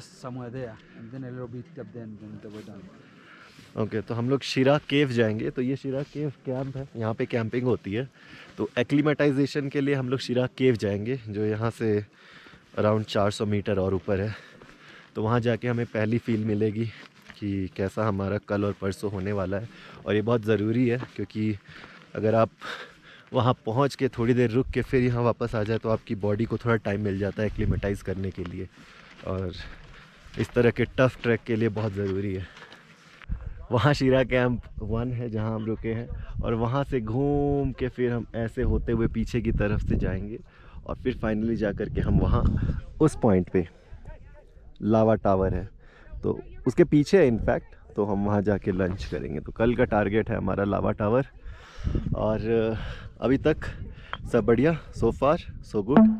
just somewhere there, and then a little bit up, then we're done. Okay तो हम लोग शिरा केव जाएंगे। तो ये शिरा केव कैंप है, यहाँ पे कैंपिंग होती है। तो एक्लीमेटाइजेशन के लिए हम लोग शिरा केव जाएंगे, जो यहाँ से अराउंड 400 मीटर और ऊपर है। तो वहाँ जाके हमें पहली फील मिलेगी कि कैसा हमारा कल और परसों होने वाला है। और ये बहुत ज़रूरी है, क्योंकि अगर आप वहाँ पहुँच के थोड़ी देर रुक के फिर यहाँ वापस आ जाए तो आपकी बॉडी को थोड़ा टाइम मिल जाता है एक्लीमेटाइज़ करने के लिए, और इस तरह के टफ़ ट्रैक के लिए बहुत ज़रूरी है। वहाँ शिरा कैंप 1 है जहाँ हम रुके हैं, और वहाँ से घूम के फिर हम ऐसे होते हुए पीछे की तरफ से जाएंगे, और फिर फाइनली जा कर के हम वहाँ उस पॉइंट पे लावा टावर है तो उसके पीछे है इनफैक्ट, तो हम वहाँ जाके लंच करेंगे। तो कल का टारगेट है हमारा लावा टावर। और अभी तक सब बढ़िया, सो फार सो गुड।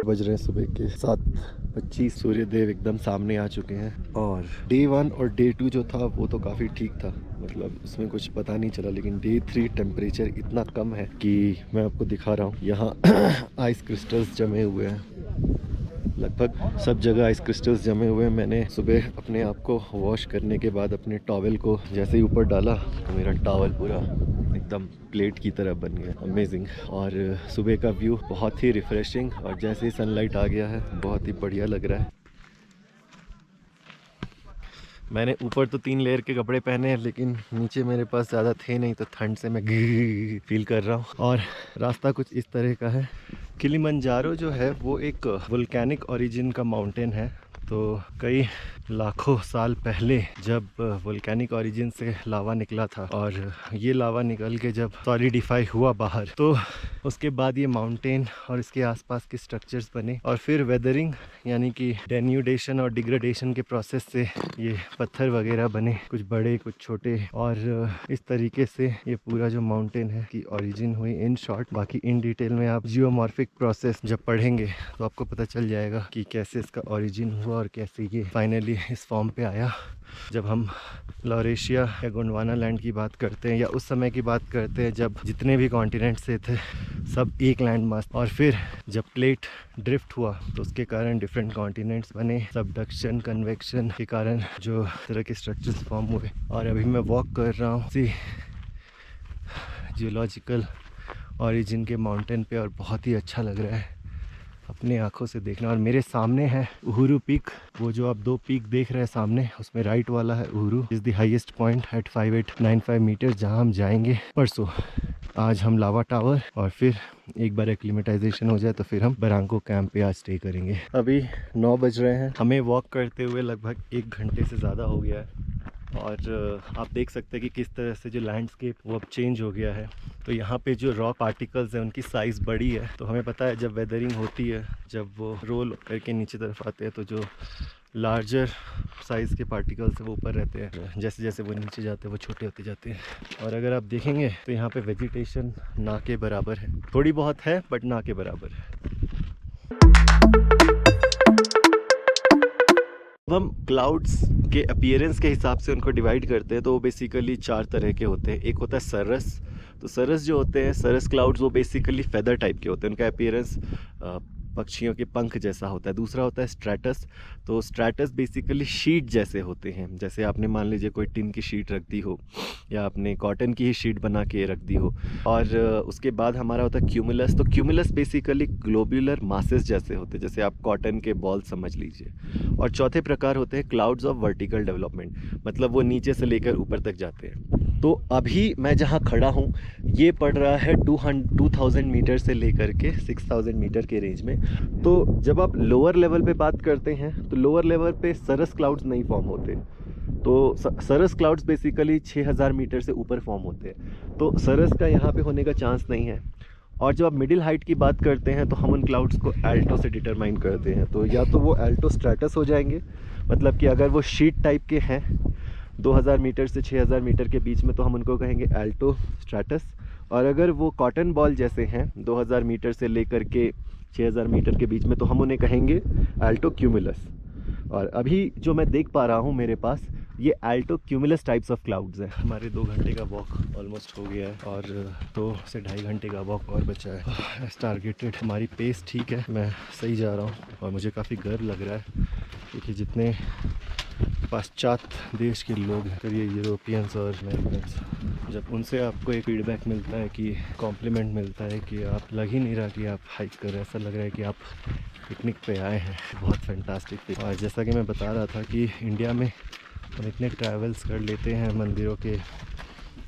बज रहे हैं सुबह के 7:25। सूर्यदेव एकदम सामने आ चुके हैं। और डे 1 और डे 2 जो था वो तो काफ़ी ठीक था, मतलब उसमें कुछ पता नहीं चला। लेकिन डे 3 टेम्परेचर इतना कम है कि मैं आपको दिखा रहा हूँ, यहाँ आइस क्रिस्टल्स जमे हुए हैं, लगभग सब जगह आइस क्रिस्टल्स जमे हुए हैं। मैंने सुबह अपने आप को वॉश करने के बाद अपने टॉवल को जैसे ही ऊपर डाला तो मेरा टॉवल पूरा एकदम प्लेट की तरह बन गया। अमेजिंग। और सुबह का व्यू बहुत ही रिफ्रेशिंग, और जैसे ही सनलाइट आ गया है बहुत ही बढ़िया लग रहा है। मैंने ऊपर तो 3 लेयर के कपड़े पहने हैं, लेकिन नीचे मेरे पास ज़्यादा थे नहीं, तो ठंड से मैं फील कर रहा हूँ। और रास्ता कुछ इस तरह का है। किलिमंजारो जो है वो एक वोल्केनिक ओरिजिन का माउंटेन है। तो कई लाखों साल पहले जब वोल्केनिक ओरिजिन से लावा निकला था, और ये लावा निकल के जब सॉलिडिफाई हुआ बाहर, तो उसके बाद ये माउंटेन और इसके आसपास के स्ट्रक्चर्स बने, और फिर वेदरिंग यानी कि डेन्यूडेशन और डिग्रेडेशन के प्रोसेस से ये पत्थर वगैरह बने, कुछ बड़े कुछ छोटे, और इस तरीके से ये पूरा जो माउंटेन है की ओरिजिन हुई इन शॉर्ट। बाकी इन डिटेल में आप जियोमॉर्फिक प्रोसेस जब पढ़ेंगे तो आपको पता चल जाएगा कि कैसे इसका ओरिजिन हुआ और कैसे ये फाइनली इस फॉर्म पे आया। जब हम लॉरेशिया या गोंडवाना लैंड की बात करते हैं, या उस समय की बात करते हैं जब जितने भी कॉन्टिनेंट से थे सब एक लैंड मास, और फिर जब प्लेट ड्रिफ्ट हुआ तो उसके कारण डिफरेंट कॉन्टिनेंट्स बने, सबडक्शन कन्वेक्शन के कारण जो तरह के स्ट्रक्चर्स फॉर्म हुए। और अभी मैं वॉक कर रहा हूँ जियोलॉजिकल ओरिजिन के माउंटेन पे, और बहुत ही अच्छा लग रहा है अपने आँखों से देखना। और मेरे सामने है उहुरु पीक, वो जो आप 2 पीक देख रहे हैं सामने, उसमें राइट वाला है Uhuru, is the highest point at 5895 metre, जहाँ हम जाएंगे परसों। आज हम लावा टावर, और फिर एक बार एक्लीमेटाइजेशन हो जाए तो फिर हम बरांको कैंप पे आज स्टे करेंगे। अभी 9 बज रहे हैं, हमें वॉक करते हुए लगभग 1 घंटे से ज़्यादा हो गया है। और आप देख सकते हैं कि किस तरह से जो लैंडस्केप वो अब चेंज हो गया है। तो यहाँ पे जो रॉक पार्टिकल्स हैं उनकी साइज़ बड़ी है। तो हमें पता है जब वेदरिंग होती है, जब वो रोल करके नीचे तरफ आते हैं, तो जो लार्जर साइज़ के पार्टिकल्स हैं वो ऊपर रहते हैं, जैसे जैसे वो नीचे जाते हैं वो छोटे होते जाते हैं। और अगर आप देखेंगे तो यहाँ पे वेजिटेशन ना के बराबर है, थोड़ी बहुत है बट ना के बराबर है। अब हम क्लाउड्स के अपीयरेंस के हिसाब से उनको डिवाइड करते हैं, तो वो बेसिकली 4 तरह के होते हैं। एक होता है सरस। तो सरस जो होते हैं, सरस क्लाउड्स, वो बेसिकली फेदर टाइप के होते हैं। उनका अपीयरेंस पक्षियों के पंख जैसा होता है। दूसरा होता है स्ट्रैटस। तो स्ट्रैटस बेसिकली शीट जैसे होते हैं, जैसे आपने मान लीजिए कोई टिन की शीट रख दी हो या आपने कॉटन की ही शीट बना के रख दी हो। और उसके बाद हमारा होता है क्यूमुलस। तो क्यूमुलस बेसिकली ग्लोब्यूलर मासेस जैसे होते हैं, जैसे आप कॉटन के बॉल समझ लीजिए। और चौथे प्रकार होते हैं क्लाउड्स ऑफ वर्टिकल डेवलपमेंट, मतलब वो नीचे से लेकर ऊपर तक जाते हैं। तो अभी मैं जहाँ खड़ा हूँ ये पड़ रहा है 2000 मीटर से लेकर के 6000 मीटर के रेंज में। तो जब आप लोअर लेवल पे बात करते हैं तो लोअर लेवल पे सरस क्लाउड्स नहीं फॉर्म होते। तो सरस क्लाउड्स बेसिकली 6000 मीटर से ऊपर फॉर्म होते हैं, तो सरस का यहाँ पे होने का चांस नहीं है। और जब आप मिडिल हाइट की बात करते हैं तो हम उन क्लाउड्स को एल्टो से डिटरमाइन करते हैं। तो या तो वो एल्टो स्ट्रैटस हो जाएंगे, मतलब कि अगर वो शीट टाइप के हैं 2000 मीटर से 6000 मीटर के बीच में तो हम उनको कहेंगे एल्टो स्ट्रैटस। और अगर वो कॉटन बॉल जैसे हैं 2000 मीटर से लेकर के 6000 मीटर के बीच में तो हम उन्हें कहेंगे एल्टो क्यूमुलस। और अभी जो मैं देख पा रहा हूँ मेरे पास ये Alto cumulus types of clouds हैं। हमारे 2 घंटे का वॉक ऑलमोस्ट हो गया है और 2 से 2.5 घंटे का वॉक और बचा है। एज टारगेटेड हमारी पेस ठीक है, मैं सही जा रहा हूँ और मुझे काफ़ी गर्व लग रहा है क्योंकि जितने पाश्चात्य देश के लोग हैं, करिए यूरोपियंस और अमेरिकन्स, जब उनसे आपको एक फीडबैक मिलता है कि कॉम्प्लीमेंट मिलता है कि आप लग ही नहीं रहा कि आप हाइक कर रहे हैं, ऐसा लग रहा है कि आप पिकनिक पे आए हैं, बहुत फैंटास्टिक। और जैसा कि मैं बता रहा था कि इंडिया में हम इतने ट्रैवल्स कर लेते हैं मंदिरों के,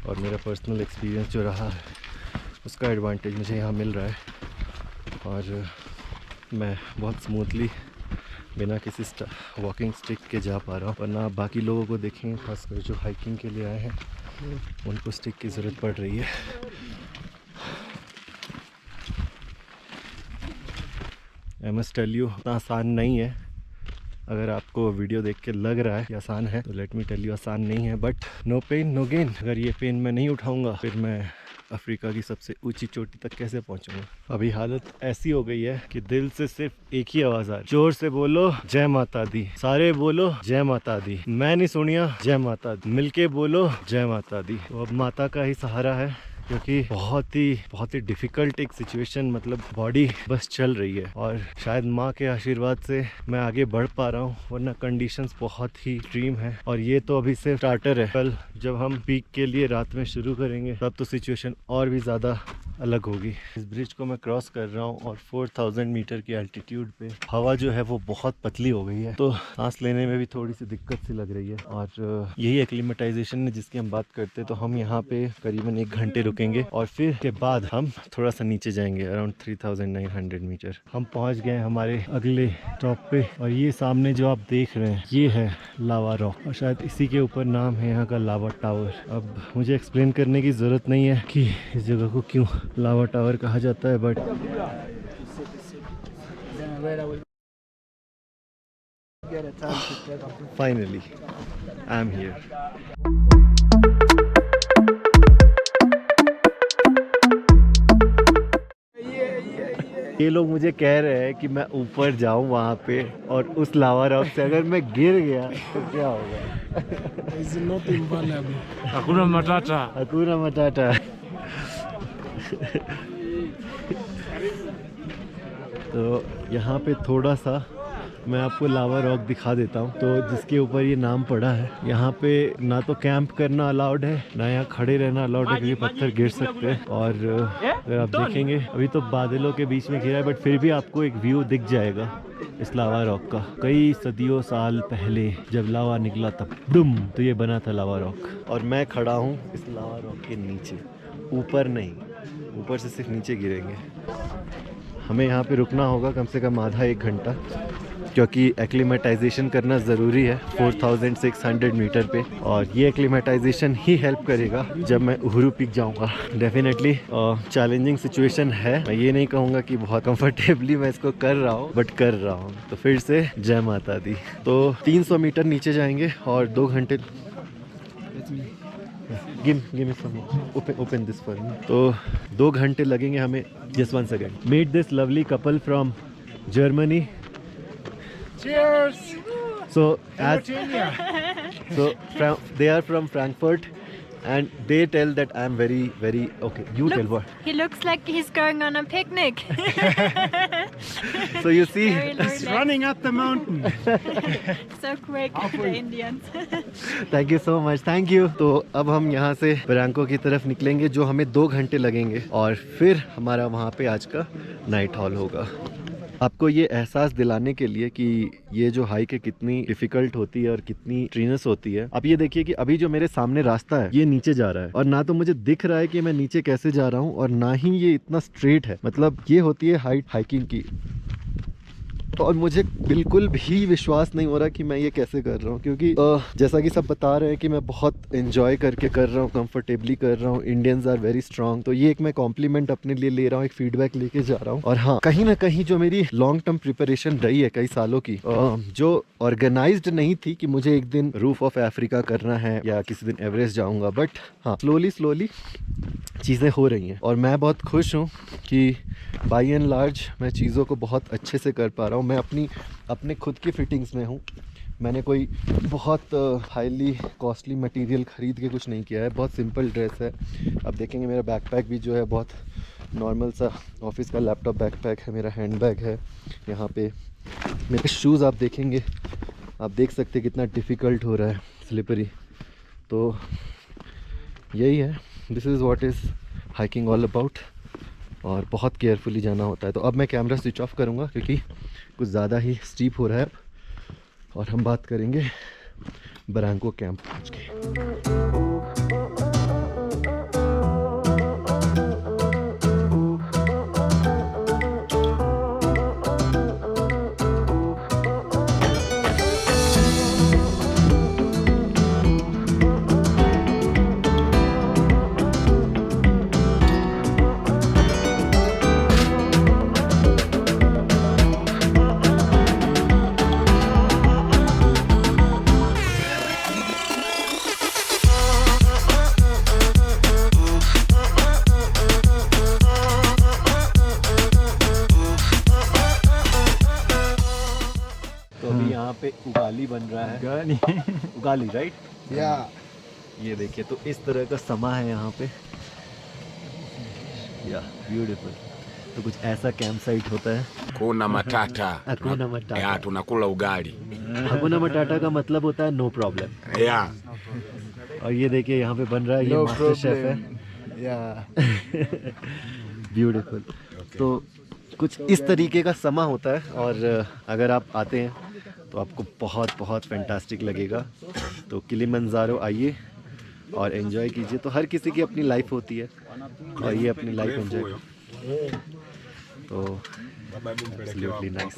और मेरा पर्सनल एक्सपीरियंस जो रहा उसका एडवांटेज मुझे यहाँ मिल रहा है। और मैं बहुत स्मूथली बिना किसी वॉकिंग स्टिक के जा पा रहा हूँ। वरना आप बाकी लोगों को देखेंगे, खासकर जो हाइकिंग के लिए आए हैं उनको स्टिक की ज़रूरत पड़ रही है। आई मस्ट टेल यू, इतना आसान नहीं है। अगर आपको वीडियो देख के लग रहा है कि आसान है तो लेट मी टेल यू आसान नहीं है, but no pain no gain. अगर ये पेन मैं नहीं उठाऊंगा फिर मैं अफ्रीका की सबसे ऊंची चोटी तक कैसे पहुंचूंगा। अभी हालत ऐसी हो गई है कि दिल से सिर्फ एक ही आवाज़ आ रही, जोर से बोलो जय माता दी, सारे बोलो जय माता दी, मैं नहीं सुनिया जय माता दी, मिलके बोलो जय माता दी। तो अब माता का ही सहारा है क्योंकि बहुत ही डिफ़िकल्ट एक सिचुएशन, मतलब बॉडी बस चल रही है और शायद माँ के आशीर्वाद से मैं आगे बढ़ पा रहा हूँ, वरना कंडीशंस बहुत ही एक्सट्रीम है। और ये तो अभी सिर्फ स्टार्टर है, कल जब हम पीक के लिए रात में शुरू करेंगे तब तो सिचुएशन और भी ज़्यादा अलग होगी। इस ब्रिज को मैं क्रॉस कर रहा हूँ और 4000 मीटर की एल्टीट्यूड पे हवा जो है वो बहुत पतली हो गई है, तो सांस लेने में भी थोड़ी सी दिक्कत सी लग रही है। और यही एक्लिमेटाइजेशन है जिसकी हम बात करते हैं। तो हम यहाँ पे करीबन 1 घंटे रुकेंगे और फिर के बाद हम थोड़ा सा नीचे जाएंगे, अराउंड 3900 मीटर। हम पहुँच गए हमारे अगले टॉप पे और ये सामने जो आप देख रहे हैं ये है लावा रॉक, और शायद इसी के ऊपर नाम है यहाँ का लावा टावर। अब मुझे एक्सप्लेन करने की ज़रूरत नहीं है कि इस जगह को क्यों लावा टावर कहा जाता है, but finally I am here. ये लोग मुझे कह रहे हैं कि मैं ऊपर जाऊं वहाँ पे और उस लावा रॉक से अगर मैं गिर गया तो क्या होगा। Hakuna matata. Hakuna matata। तो यहाँ पे थोड़ा सा मैं आपको लावा रॉक दिखा देता हूँ, तो जिसके ऊपर ये नाम पड़ा है। यहाँ पे ना तो कैंप करना अलाउड है, ना यहाँ खड़े रहना अलाउड है क्योंकि पत्थर गिर सकते हैं। और अगर आप देखेंगे अभी तो बादलों के बीच में घिरा है, बट फिर भी आपको एक व्यू दिख जाएगा इस लावा रॉक का। कई सदियों साल पहले जब लावा निकला तब डुम तो ये बना था लावा रॉक। और मैं खड़ा हूँ इस लावा रॉक के नीचे, ऊपर नहीं, ऊपर से सिर्फ नीचे गिरेंगे। हमें यहाँ पे रुकना होगा कम से कम आधा 1 घंटा क्योंकि एक्लिमेटाइजेशन करना ज़रूरी है 4600 मीटर पे, और ये एक्लिमेटाइजेशन ही हेल्प करेगा जब मैं उहुरू पीक जाऊंगा। डेफिनेटली चैलेंजिंग सिचुएशन है, मैं ये नहीं कहूँगा कि बहुत कंफर्टेबली मैं इसको कर रहा हूँ, बट कर रहा हूँ। तो फिर से जय माता दी। तो 300 मीटर नीचे जाएंगे और 2 घंटे Give me some. Open this for me. तो 2 घंटे लगेंगे हमें। Just one second. Meet this lovely couple from Germany. Cheers. So they are from Frankfurt, and they tell that I am very okay. You tell what? He looks like he's going on a picnic. So you see, Very relaxed. Running up the mountain. So quick, the Indians. Thank you so much, thank you. तो अब हम यहाँ से बरांको की तरफ निकलेंगे, जो हमें 2 घंटे लगेंगे, और फिर हमारा वहाँ पे आज का नाइट हॉल होगा। आपको ये एहसास दिलाने के लिए कि ये जो हाइक है कितनी डिफिकल्ट होती है और कितनी ट्रीनस होती है, आप ये देखिए कि अभी जो मेरे सामने रास्ता है ये नीचे जा रहा है, और ना तो मुझे दिख रहा है कि मैं नीचे कैसे जा रहा हूँ, और ना ही ये इतना स्ट्रेट है। मतलब ये होती है हाइट हाइकिंग की, और मुझे बिल्कुल भी विश्वास नहीं हो रहा कि मैं ये कैसे कर रहा हूँ, क्योंकि जैसा कि सब बता रहे हैं कि मैं बहुत एंजॉय करके कर रहा हूँ, कंफर्टेबली कर रहा हूँ। इंडियंस आर वेरी स्ट्रांग, तो ये एक मैं कॉम्प्लीमेंट अपने लिए ले रहा हूँ, एक फीडबैक लेके जा रहा हूँ। और हाँ, कहीं ना कहीं जो मेरी लॉन्ग टर्म प्रिपरेशन रही है कई सालों की, जो ऑर्गेनाइज्ड नहीं थी कि मुझे एक दिन रूफ ऑफ अफ्रीका करना है या किसी दिन एवरेस्ट जाऊँगा, बट हाँ, स्लोली चीज़ें हो रही हैं, और मैं बहुत खुश हूँ कि बाई एंड लार्ज मैं चीज़ों को बहुत अच्छे से कर पा रहा हूँ। मैं अपने खुद की फिटिंग्स में हूँ। मैंने कोई बहुत हाईली कॉस्टली मटेरियल ख़रीद के कुछ नहीं किया है, बहुत सिंपल ड्रेस है। अब देखेंगे मेरा बैकपैक भी जो है बहुत नॉर्मल सा ऑफिस का लैपटॉप बैकपैक है, मेरा हैंड बैग है। यहाँ पे मेरे शूज़ आप देखेंगे, आप देख सकते हैं कितना डिफ़िकल्ट हो रहा है, स्लिपरी। तो यही है, this is what is hiking all about, और बहुत केयरफुली जाना होता है। तो अब मैं कैमरा स्विच ऑफ करूँगा क्योंकि कुछ ज़्यादा ही स्टीप हो रहा है, और हम बात करेंगे बरांको कैंप पहुँच के। तो अभी यहाँ पे उगाली बन रहा है, उगाली राइट? ये देखिए, तो इस तरह का समा है यहाँ पे, या ब्यूटीफुल। तो कुछ ऐसा कैंप साइट होता है। Kuna matata. Hakuna matata. Ya, tunakula ugali. हकुना मटाटा का मतलब होता है नो प्रॉब्लम। Ya. और ये देखिए यहाँ पे बन रहा है, ये मास्टर शेफ है। ब्यूटीफुल। तो कुछ इस तरीके का समा होता है, और अगर आप आते हैं तो आपको बहुत बहुत फैंटास्टिक लगेगा। तो किलिमंजारो आइए और एंजॉय कीजिए। तो हर किसी की अपनी लाइफ होती है, और ये अपनी लाइफ एंजॉय, तो एब्सोल्युटली नाइस।